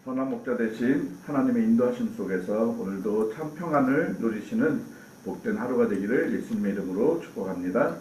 선한 목자 되신 하나님의 인도하심 속에서 오늘도 참 평안을 누리시는 복된 하루가 되기를 예수님의 이름으로 축복합니다.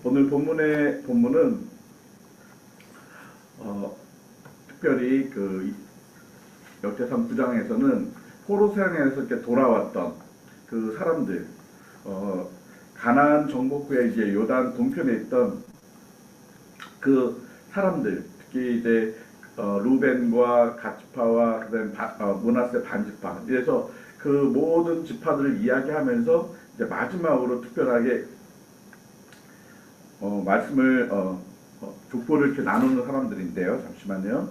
오늘 본문은 특별히 그 역대상 9장에서는 포로세상에서 이렇게 돌아왔던 그 사람들, 가나안 정복후에 이제 요단 동편에 있던 그 사람들, 특히 이제 루벤과 갓지파와 그다음에 므낫세 반지파, 그래서 그 모든 지파들을 이야기하면서 이제 마지막으로 특별하게 말씀을 족보를 이렇게 나누는 사람들인데요. 잠시만요.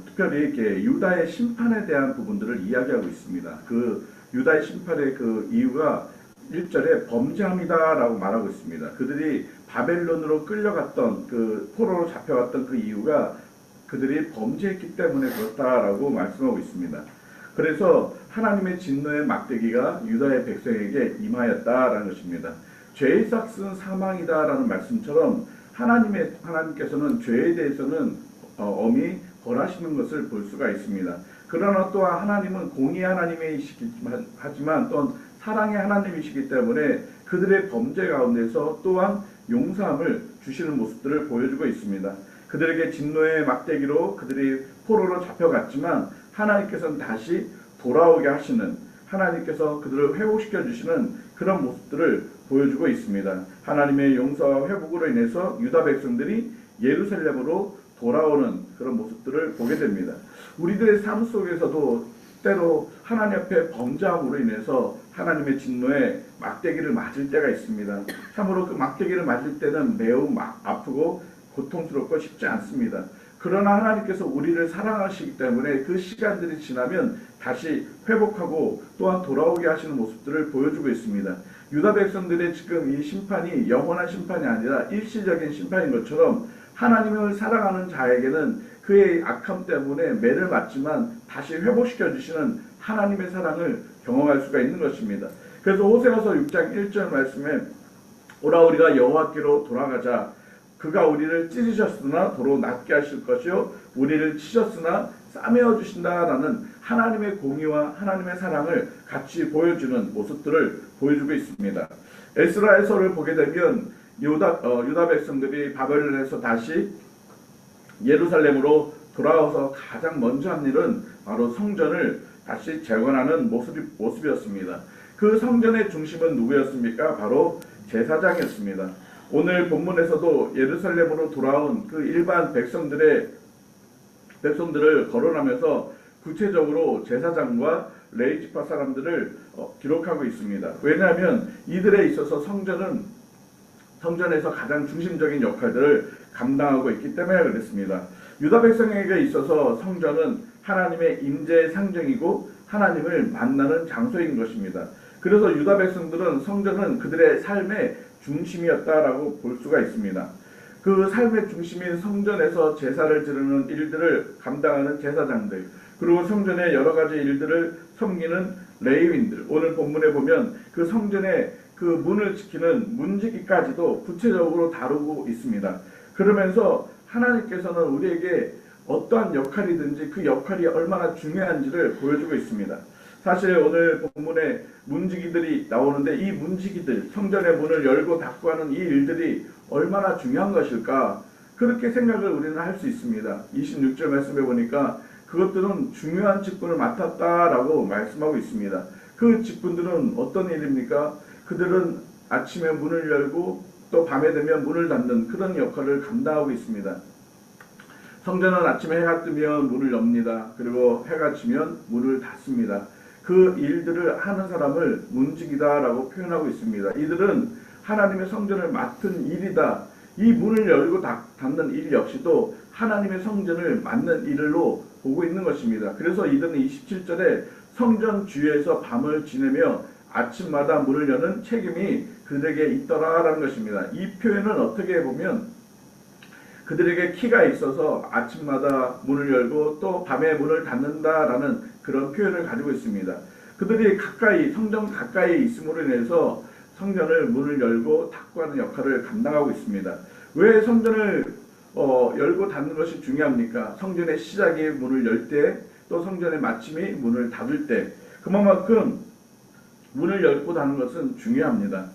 특별히 이렇게 유다의 심판에 대한 부분들을 이야기하고 있습니다. 그 유다의 심판의 그 이유가 1절에 범죄함이다라고 말하고 있습니다. 그들이 바벨론으로 끌려갔던 그 포로로 잡혀갔던 그 이유가 그들이 범죄했기 때문에 그렇다라고 말씀하고 있습니다. 그래서 하나님의 진노의 막대기가 유다의 백성에게 임하였다라는 것입니다. 죄의 삭은 사망이다라는 말씀처럼 하나님께서는 죄에 대해서는 엄히 벌하시는 것을 볼 수가 있습니다. 그러나 또한 하나님은 공의 하나님이시지만 또한 사랑의 하나님이시기 때문에 그들의 범죄 가운데서 또한 용서함을 주시는 모습들을 보여주고 있습니다. 그들에게 진노의 막대기로 그들이 포로로 잡혀갔지만 하나님께서는 다시 돌아오게 하시는, 하나님께서 그들을 회복시켜 주시는 그런 모습들을 보여주고 있습니다. 하나님의 용서와 회복으로 인해서 유다 백성들이 예루살렘으로 돌아오는 그런 모습들을 보게 됩니다. 우리들의 삶 속에서도 때로 하나님 앞에 범죄함으로 인해서 하나님의 진노에 막대기를 맞을 때가 있습니다. 참으로 그 막대기를 맞을 때는 매우 아프고 고통스럽고 쉽지 않습니다. 그러나 하나님께서 우리를 사랑하시기 때문에 그 시간들이 지나면 다시 회복하고 또한 돌아오게 하시는 모습들을 보여주고 있습니다. 유다 백성들의 지금 이 심판이 영원한 심판이 아니라 일시적인 심판인 것처럼 하나님을 사랑하는 자에게는 그의 악함 때문에 매를 맞지만 다시 회복시켜 주시는 하나님의 사랑을 경험할 수가 있는 것입니다. 그래서 호세아서 6장 1절 말씀에 오라 우리가 여호와께로 돌아가자. 그가 우리를 찢으셨으나 도로 낫게 하실 것이요 우리를 치셨으나 싸매어 주신다라는 하나님의 공의와 하나님의 사랑을 같이 보여주는 모습들을 보여주고 있습니다. 에스라에서를 보게 되면 유다 백성들이 바벨론에서 다시 예루살렘으로 돌아와서 가장 먼저 한 일은 바로 성전을 다시 재건하는 모습이었습니다. 그 성전의 중심은 누구였습니까? 바로 제사장이었습니다. 오늘 본문에서도 예루살렘으로 돌아온 그 일반 백성들을 거론하면서 구체적으로 제사장과 레위 지파 사람들을 기록하고 있습니다. 왜냐하면 이들에 있어서 성전에서 가장 중심적인 역할들을 감당하고 있기 때문에 그렇습니다. 유다 백성에게 있어서 성전은 하나님의 임재의 상징이고 하나님을 만나는 장소인 것입니다. 그래서 유다 백성들은 성전은 그들의 삶의 중심이었다라고 볼 수가 있습니다. 그 삶의 중심인 성전에서 제사를 드리는 일들을 감당하는 제사장들, 그리고 성전의 여러 가지 일들을 섬기는 레위인들, 오늘 본문에 보면 그 성전의 그 문을 지키는 문지기까지도 구체적으로 다루고 있습니다. 그러면서 하나님께서는 우리에게 어떠한 역할이든지 그 역할이 얼마나 중요한지를 보여주고 있습니다. 사실 오늘 본문에 문지기들이 나오는데 이 문지기들, 성전의 문을 열고 닫고 하는 이 일들이 얼마나 중요한 것일까? 그렇게 생각을 우리는 할 수 있습니다. 26절 말씀해 보니까 그것들은 중요한 직분을 맡았다라고 말씀하고 있습니다. 그 직분들은 어떤 일입니까? 그들은 아침에 문을 열고 또 밤에 되면 문을 닫는 그런 역할을 감당하고 있습니다. 성전은 아침에 해가 뜨면 문을 엽니다. 그리고 해가 지면 문을 닫습니다. 그 일들을 하는 사람을 문지기다라고 표현하고 있습니다. 이들은 하나님의 성전을 맡은 일이다. 이 문을 열고 닫는 일 역시도 하나님의 성전을 맡는 일로 보고 있는 것입니다. 그래서 이들은 27절에 성전 주위에서 밤을 지내며 아침마다 문을 여는 책임이 그들에게 있더라라는 것입니다. 이 표현은 어떻게 보면 그들에게 키가 있어서 아침마다 문을 열고 또 밤에 문을 닫는다라는 그런 표현을 가지고 있습니다. 그들이 성전 가까이 있음으로 인해서 성전을 문을 열고 닫고 하는 역할을 감당하고 있습니다. 왜 성전을 열고 닫는 것이 중요합니까? 성전의 시작이 문을 열 때, 또 성전의 마침이 문을 닫을 때, 그만큼 문을 열고 닫는 것은 중요합니다.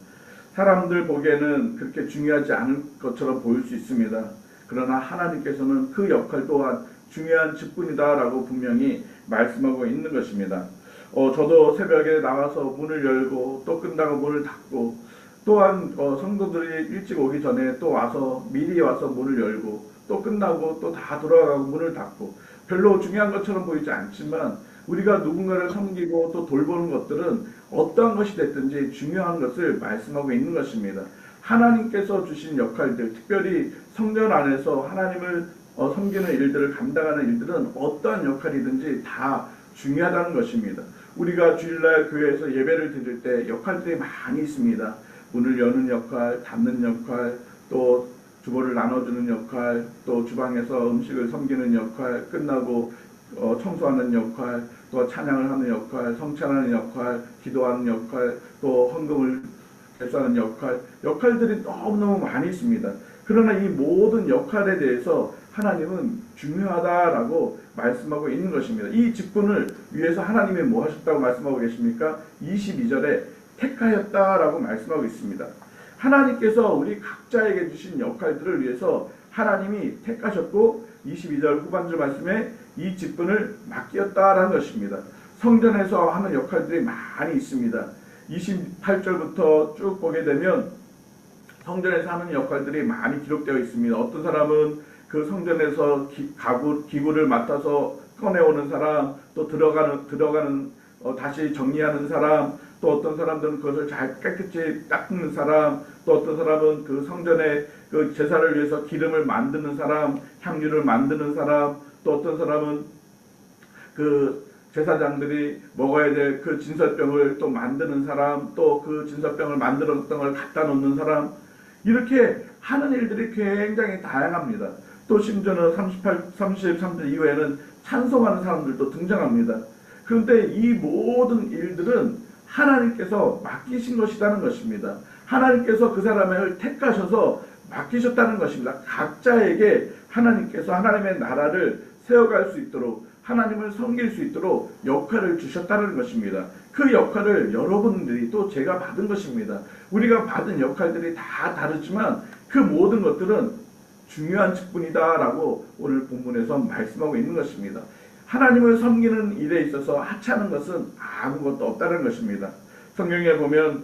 사람들 보기에는 그렇게 중요하지 않은 것처럼 보일 수 있습니다. 그러나 하나님께서는 그 역할 또한 중요한 직분이다라고 분명히 말씀하고 있는 것입니다. 저도 새벽에 나가서 문을 열고 또 끝나고 문을 닫고, 또한 성도들이 일찍 오기 전에 또 와서 미리 와서 문을 열고 또 끝나고 또 다 돌아가고 문을 닫고, 별로 중요한 것처럼 보이지 않지만 우리가 누군가를 섬기고 또 돌보는 것들은 어떠한 것이 됐든지 중요한 것을 말씀하고 있는 것입니다. 하나님께서 주신 역할들, 특별히 성전 안에서 하나님을 섬기는 일들을 감당하는 일들은 어떠한 역할이든지 다 중요하다는 것입니다. 우리가 주일날 교회에서 예배를 드릴 때 역할들이 많이 있습니다. 문을 여는 역할, 닫는 역할, 또 주보를 나눠주는 역할, 또 주방에서 음식을 섬기는 역할, 끝나고 청소하는 역할, 또 찬양을 하는 역할, 성찬하는 역할, 기도하는 역할, 또 헌금을 대수하는 역할들이 너무너무 많이 있습니다. 그러나 이 모든 역할에 대해서 하나님은 중요하다라고 말씀하고 있는 것입니다. 이 직분을 위해서 하나님이 뭐 하셨다고 말씀하고 계십니까? 22절에 택하였다라고 말씀하고 있습니다. 하나님께서 우리 각자에게 주신 역할들을 위해서 하나님이 택하셨고, 22절 후반절 말씀에 이 직분을 맡겼다라는 것입니다. 성전에서 하는 역할들이 많이 있습니다. 28절부터 쭉 보게 되면 성전에서 하는 역할들이 많이 기록되어 있습니다. 어떤 사람은 그 성전에서 기구를 맡아서 꺼내오는 사람, 또 들어가는 다시 정리하는 사람, 또 어떤 사람들은 그것을 잘 깨끗이 닦는 사람, 또 어떤 사람은 그 성전에 그 제사를 위해서 기름을 만드는 사람, 향유를 만드는 사람, 또 어떤 사람은 그 제사장들이 먹어야 될 그 진설병을 또 만드는 사람, 또 그 진설병을 만들었던 걸 갖다 놓는 사람, 이렇게 하는 일들이 굉장히 다양합니다. 또 심지어는 33절 이후에는 찬송하는 사람들도 등장합니다. 그런데 이 모든 일들은 하나님께서 맡기신 것이라는 것입니다. 하나님께서 그 사람을 택하셔서 맡기셨다는 것입니다. 각자에게 하나님께서 하나님의 나라를 세워갈 수 있도록, 하나님을 섬길 수 있도록 역할을 주셨다는 것입니다. 그 역할을 여러분들이 또 제가 받은 것입니다. 우리가 받은 역할들이 다 다르지만 그 모든 것들은 중요한 직분이다라고 오늘 본문에서 말씀하고 있는 것입니다. 하나님을 섬기는 일에 있어서 하찮은 것은 아무것도 없다는 것입니다. 성경에 보면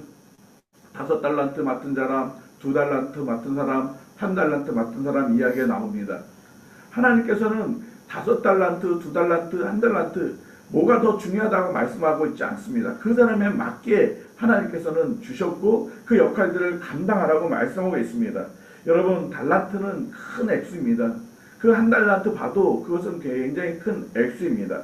5달란트 맡은 사람, 2달란트 맡은 사람, 1달란트 맡은 사람 이야기가 나옵니다. 하나님께서는 5달란트, 2달란트, 1달란트 뭐가 더 중요하다고 말씀하고 있지 않습니다. 그 사람에 맞게 하나님께서는 주셨고 그 역할들을 감당하라고 말씀하고 있습니다. 여러분, 달란트는 큰 액수입니다. 그 1달란트 봐도 그것은 굉장히 큰 액수입니다.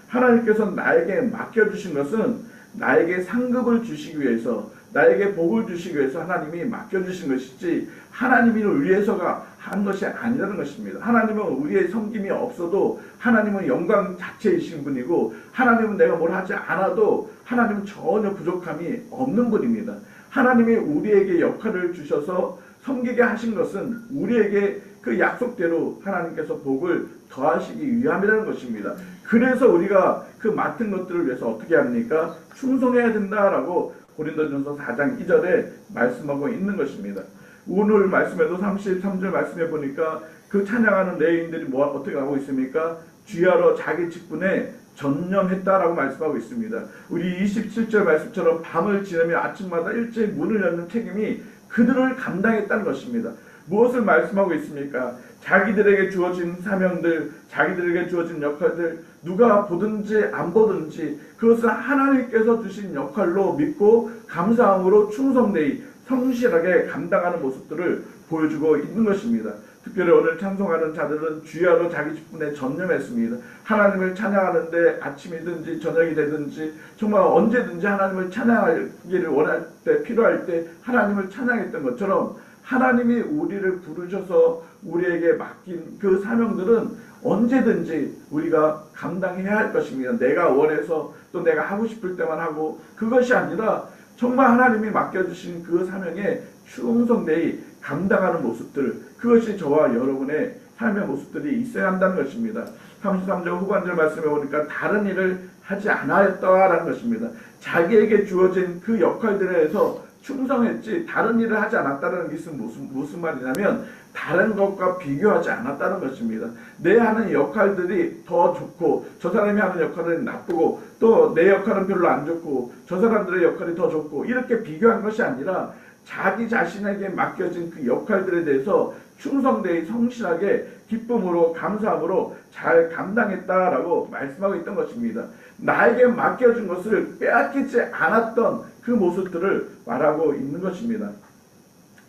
하나님께서 나에게 맡겨주신 것은 나에게 상급을 주시기 위해서, 나에게 복을 주시기 위해서 하나님이 맡겨주신 것이지 하나님이 위해서가 한 것이 아니라는 것입니다. 하나님은 우리의 섬김이 없어도 하나님은 영광 자체이신 분이고, 하나님은 내가 뭘 하지 않아도 하나님은 전혀 부족함이 없는 분입니다. 하나님이 우리에게 역할을 주셔서 섬기게 하신 것은 우리에게 그 약속대로 하나님께서 복을 더하시기 위함이라는 것입니다. 그래서 우리가 그 맡은 것들을 위해서 어떻게 합니까? 충성해야 된다라고 고린도전서 4장 2절에 말씀하고 있는 것입니다. 오늘 말씀에도 33절 말씀해 보니까 그 찬양하는 레위인들이 어떻게 하고 있습니까? 주야로 자기 직분에 전념했다라고 말씀하고 있습니다. 우리 27절 말씀처럼 밤을 지내며 아침마다 일제히 문을 열는 책임이 그들을 감당했다는 것입니다. 무엇을 말씀하고 있습니까? 자기들에게 주어진 사명들, 자기들에게 주어진 역할들, 누가 보든지 안 보든지 그것은 하나님께서 주신 역할로 믿고 감사함으로 충성되이 성실하게 감당하는 모습들을 보여주고 있는 것입니다. 특별히 오늘 찬송하는 자들은 주야로 자기 직분에 전념했습니다. 하나님을 찬양하는데 아침이든지 저녁이 되든지 정말 언제든지 하나님을 찬양하기를 원할 때, 필요할 때 하나님을 찬양했던 것처럼 하나님이 우리를 부르셔서 우리에게 맡긴 그 사명들은 언제든지 우리가 감당해야 할 것입니다. 내가 원해서 또 내가 하고 싶을 때만 하고, 그것이 아니라 정말 하나님이 맡겨주신 그 사명에 충성되이 감당하는 모습들, 그것이 저와 여러분의 삶의 모습들이 있어야 한다는 것입니다. 33절 후반절 말씀에 보니까 다른 일을 하지 않았다라는 것입니다. 자기에게 주어진 그 역할들에서 충성했지 다른 일을 하지 않았다는 것은 무슨 말이냐면 다른 것과 비교하지 않았다는 것입니다. 내 하는 역할들이 더 좋고 저 사람이 하는 역할은 나쁘고 또 내 역할은 별로 안 좋고 저 사람들의 역할이 더 좋고 이렇게 비교한 것이 아니라 자기 자신에게 맡겨진 그 역할들에 대해서 충성되이 성실하게 기쁨으로 감사함으로 잘 감당했다라고 말씀하고 있던 것입니다. 나에게 맡겨진 것을 빼앗기지 않았던 그 모습들을 말하고 있는 것입니다.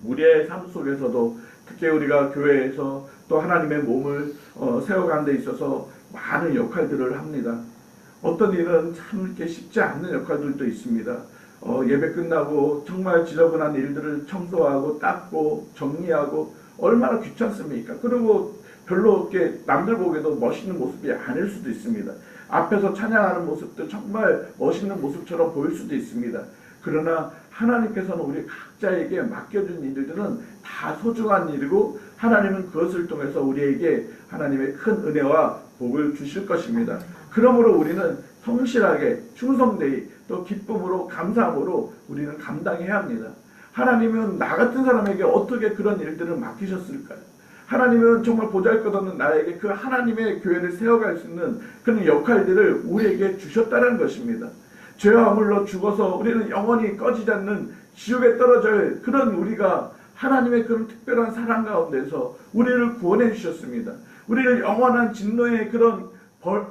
우리의 삶 속에서도 특히 우리가 교회에서 또 하나님의 몸을 세워가는 데 있어서 많은 역할들을 합니다. 어떤 일은 참 이렇게 쉽지 않는 역할들도 있습니다. 예배 끝나고 정말 지저분한 일들을 청소하고 닦고 정리하고 얼마나 귀찮습니까? 그리고 별로 이렇게 남들 보기에도 멋있는 모습이 아닐 수도 있습니다. 앞에서 찬양하는 모습도 정말 멋있는 모습처럼 보일 수도 있습니다. 그러나 하나님께서는 우리 각자에게 맡겨준 일들은 다 소중한 일이고 하나님은 그것을 통해서 우리에게 하나님의 큰 은혜와 복을 주실 것입니다. 그러므로 우리는 성실하게 충성되이 또 기쁨으로 감사함으로 우리는 감당해야 합니다. 하나님은 나 같은 사람에게 어떻게 그런 일들을 맡기셨을까요? 하나님은 정말 보잘것없는 나에게 그 하나님의 교회를 세워갈 수 있는 그런 역할들을 우리에게 주셨다는 것입니다. 죄와 허물로 죽어서 우리는 영원히 꺼지지 않는 지옥에 떨어질 그런 우리가 하나님의 그런 특별한 사랑 가운데서 우리를 구원해 주셨습니다. 우리를 영원한 진노의 그런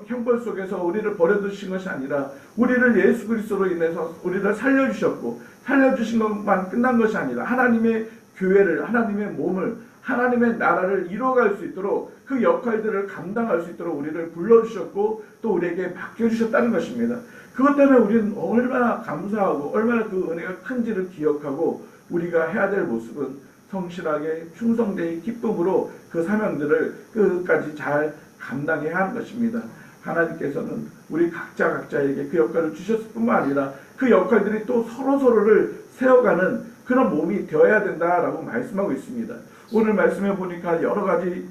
형벌 속에서 우리를 버려두신 것이 아니라 우리를 예수 그리스도로 인해서 우리를 살려주셨고 살려주신 것만 끝난 것이 아니라 하나님의 교회를 하나님의 몸을 하나님의 나라를 이루어갈 수 있도록 그 역할들을 감당할 수 있도록 우리를 불러주셨고 또 우리에게 맡겨주셨다는 것입니다. 그것 때문에 우리는 얼마나 감사하고 얼마나 그 은혜가 큰지를 기억하고 우리가 해야 될 모습은 성실하게 충성되이 기쁨으로 그 사명들을 끝까지 잘 감당해야 하는 것입니다. 하나님께서는 우리 각자에게 그 역할을 주셨을 뿐만 아니라 그 역할들이 또 서로서로를 세워가는 그런 몸이 되어야 된다라고 말씀하고 있습니다. 오늘 말씀해 보니까 여러 가지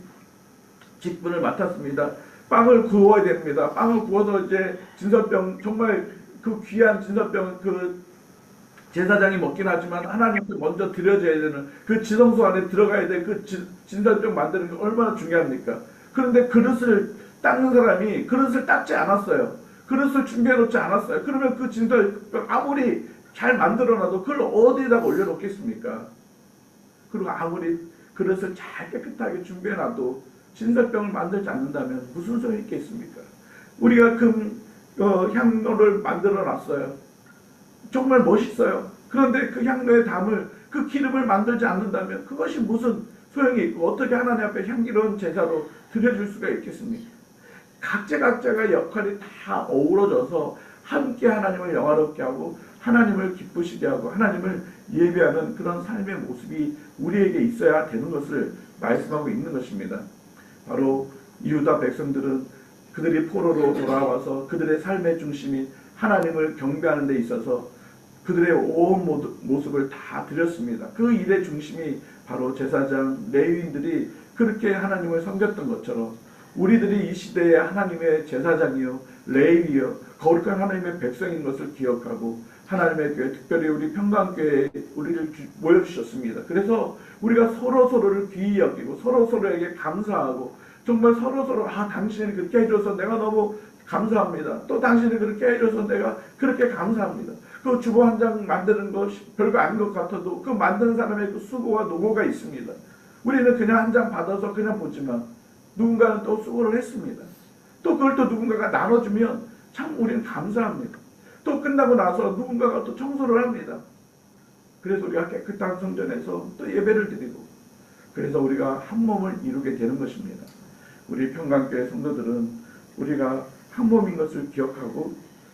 직분을 맡았습니다. 빵을 구워야 됩니다. 빵을 구워서 이제 진설병, 정말 그 귀한 진설병 그 제사장이 먹긴 하지만 하나님께 먼저 드려져야 되는 그 지성소 안에 들어가야 될 그 진설병 만드는 게 얼마나 중요합니까? 그런데 그릇을 닦는 사람이 그릇을 닦지 않았어요. 그릇을 준비해 놓지 않았어요. 그러면 그 진설병 아무리 잘 만들어놔도 그걸 어디에다가 올려놓겠습니까? 그리고 아무리 그릇을 잘 깨끗하게 준비해놔도 진설병을 만들지 않는다면 무슨 소용이 있겠습니까? 우리가 향로를 만들어놨어요. 정말 멋있어요. 그런데 그 향로에 담을 그 기름을 만들지 않는다면 그것이 무슨 소용이 있고 어떻게 하나님 앞에 향기로운 제사로 드려줄 수가 있겠습니까? 각자가 역할이 다 어우러져서 함께 하나님을 영화롭게 하고 하나님을 기쁘시게 하고 하나님을 예배하는 그런 삶의 모습이 우리에게 있어야 되는 것을 말씀하고 있는 것입니다. 바로 유다 백성들은 그들이 포로로 돌아와서 그들의 삶의 중심이 하나님을 경배하는 데 있어서 그들의 온 모습을 다 드렸습니다. 그 일의 중심이 바로 제사장, 레위인들이 그렇게 하나님을 섬겼던 것처럼 우리들이 이 시대에 하나님의 제사장이요 레위요 거룩한 하나님의 백성인 것을 기억하고 하나님의 교회, 특별히 우리 평강교회에 우리를 모여주셨습니다. 그래서 우리가 서로서로를 귀히 여기고 서로서로에게 감사하고 정말 서로서로 당신이 그렇게 해줘서 내가 너무 감사합니다. 또 당신이 그렇게 해줘서 내가 그렇게 감사합니다. 그 주보 한 장 만드는 것 별거 아닌 것 같아도 그 만드는 사람의 그 수고와 노고가 있습니다. 우리는 그냥 한 장 받아서 그냥 보지만 누군가는 또 수고를 했습니다. 또 그걸 또 누군가가 나눠주면 참 우리는 감사합니다. 또 끝나고 나서 누군가가 또 청소를 합니다. 그래서 우리가 깨끗한 성전에서 또 예배를 드리고 그래서 우리가 한 몸을 이루게 되는 것입니다. 우리 평강교회 성도들은 우리가 한 몸인 것을 기억하고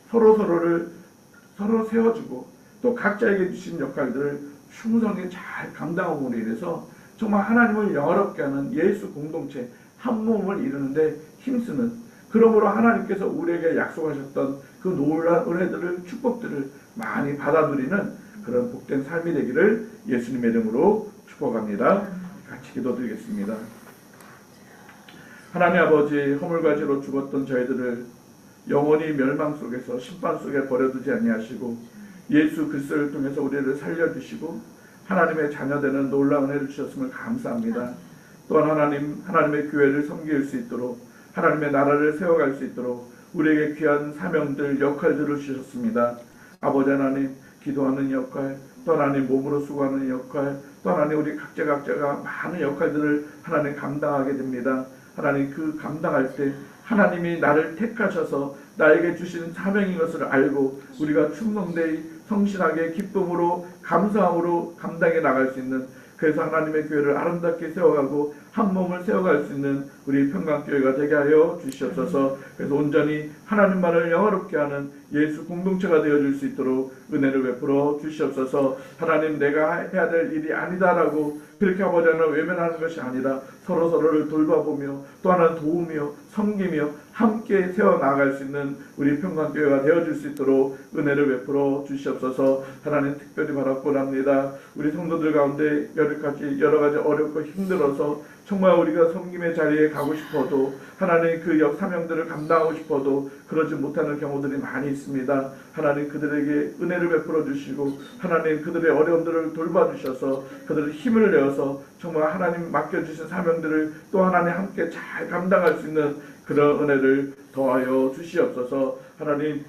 서로 세워주고 또 각자에게 주신 역할들을 충성히 잘 감당함으로 인해서 정말 하나님을 영화롭게 하는 예수 공동체 한 몸을 이루는데 힘쓰는 그러므로 하나님께서 우리에게 약속하셨던 그 놀라운 은혜들을 축복들을 많이 받아 누리는 그런 복된 삶이 되기를 예수님의 이름으로 축복합니다. 같이 기도드리겠습니다. 하나님 아버지, 허물과지로 죽었던 저희들을 영원히 멸망 속에서 심판 속에 버려두지 아니하시고 예수 그리스도를 통해서 우리를 살려주시고 하나님의 자녀되는 놀라운 은혜를 주셨음을 감사합니다. 또한 하나님의 교회를 섬길 수 있도록 하나님의 나라를 세워갈 수 있도록 우리에게 귀한 사명들, 역할들을 주셨습니다. 아버지 하나님, 기도하는 역할, 또 하나님 몸으로 수고하는 역할, 또 하나님 우리 각자가 많은 역할들을 하나님 감당하게 됩니다. 하나님 그 감당할 때 하나님이 나를 택하셔서 나에게 주신 사명인 것을 알고 우리가 충성되이 성실하게 기쁨으로 감사함으로 감당해 나갈 수 있는, 그래서 하나님의 교회를 아름답게 세워가고 한 몸을 세워갈 수 있는 우리 평강교회가 되게 하여 주시옵소서. 그래서 온전히 하나님만을 영화롭게 하는 예수 공동체가 되어줄 수 있도록 은혜를 베풀어 주시옵소서. 하나님, 내가 해야 될 일이 아니다라고 그렇게 아버지 하나님 외면하는 것이 아니라 서로서로를 돌봐보며 또 하나는 도우며 섬기며 함께 세워나갈 수 있는 우리 평강교회가 되어줄 수 있도록 은혜를 베풀어 주시옵소서. 하나님, 특별히 바라곤 합니다. 우리 성도들 가운데 여러 가지 어렵고 힘들어서 정말 우리가 섬김의 자리에 가고 싶어도 하나님 그 역사명들을 감당하고 싶어도 그러지 못하는 경우들이 많이 있습니다. 하나님, 그들에게 은혜를 베풀어 주시고 하나님 그들의 어려움들을 돌봐주셔서 그들의 힘을 내어서 정말 하나님 맡겨주신 사명들을 또 하나님 함께 잘 감당할 수 있는 그런 은혜를 더하여 주시옵소서. 하나님,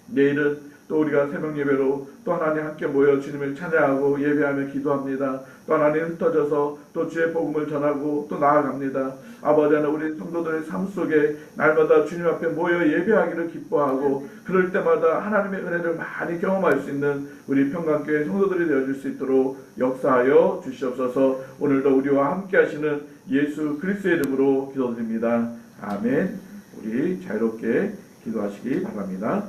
내일은 또 우리가 새벽 예배로 또 하나님 함께 모여 주님을 찬양하고 예배하며 기도합니다. 또 하나님 흩어져서 또 주의 복음을 전하고 또 나아갑니다. 아버지 하나님, 우리 성도들의 삶 속에 날마다 주님 앞에 모여 예배하기를 기뻐하고 그럴 때마다 하나님의 은혜를 많이 경험할 수 있는 우리 평강교회 성도들이 되어줄 수 있도록 역사하여 주시옵소서. 오늘도 우리와 함께 하시는 예수 그리스도의 이름으로 기도드립니다. 아멘. 우리 자유롭게 기도하시기 바랍니다.